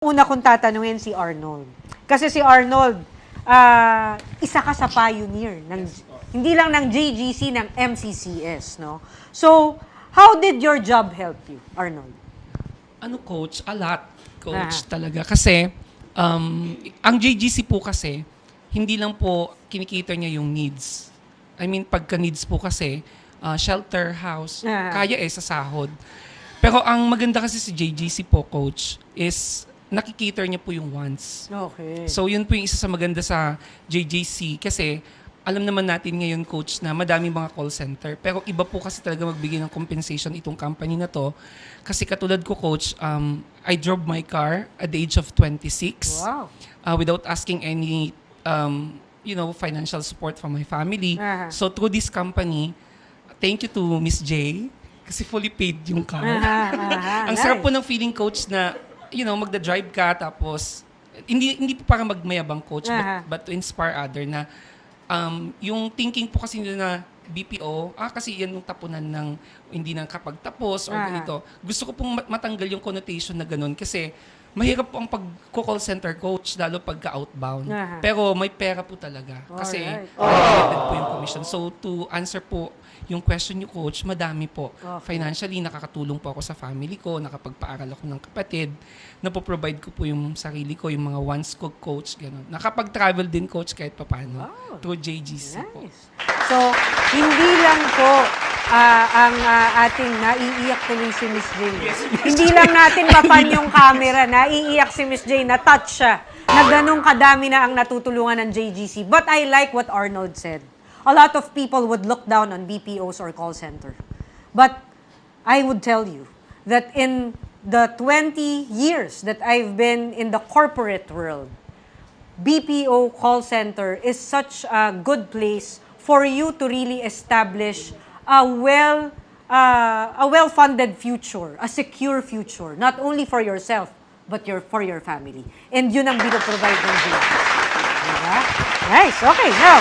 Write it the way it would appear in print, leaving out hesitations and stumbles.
Una kong tatanungin si Arnold. Kasi si Arnold, isa ka sa pioneer ng hindi lang ng JGC, ng MCCS, no? So, how did your job help you, Arnold? Coach? A lot, coach, talaga. Kasi, ang JGC po kasi, hindi lang po kinikita niya yung needs. I mean, pagka needs po kasi, shelter, house, kaya sa sahod. Pero ang maganda kasi si JGC po, coach, is nakikita niya po yung wants. Okay. So, yun po yung isa sa maganda sa JJC kasi alam naman natin ngayon, coach, na madaming mga call center. Pero iba po kasi talaga magbigay ng compensation itong company na to. Kasi katulad ko, coach, I drove my car at the age of 26 without asking any financial support from my family. So, through this company, thank you to Miss J kasi fully paid yung car. Ang sarap po ng feeling, coach, na magda-drive ka tapos hindi po para magmayabang, coach, but to inspire other na yung thinking po kasi nila na BPO, kasi yan yung tapunan ng hindi nang kapagtapos or ganito. Gusto ko pong matanggal yung connotation na ganun kasi mahirap po ang pag-call center, coach, lalo pagka-outbound. Pero may pera po talaga kasi related po yung commission. So to answer po yung question niyo, coach, madami po. Financially, nakakatulong po ako sa family ko, nakapagpaaral ako ng kapatid, napoprovide ko po yung sarili ko, yung mga wants ko, coach, gano'n. Nakapag-travel din, coach, kahit papano, through JGC po. So, hindi lang po ang ating naiiyak tuloy si Miss J. Hindi lang natin mapan yung camera, naiiyak si Miss J, na-touch siya, na ganun kadami na ang natutulungan ng JGC. But I like what Arnold said. A lot of people would look down on BPOs or call center. But I would tell you that in the 20 years that I've been in the corporate world, BPO call center is such a good place for you to really establish a well-funded future, a secure future, not only for yourself, but for your family. And yun ang binoprovide ng JGC. Diba? Nice. Okay, now,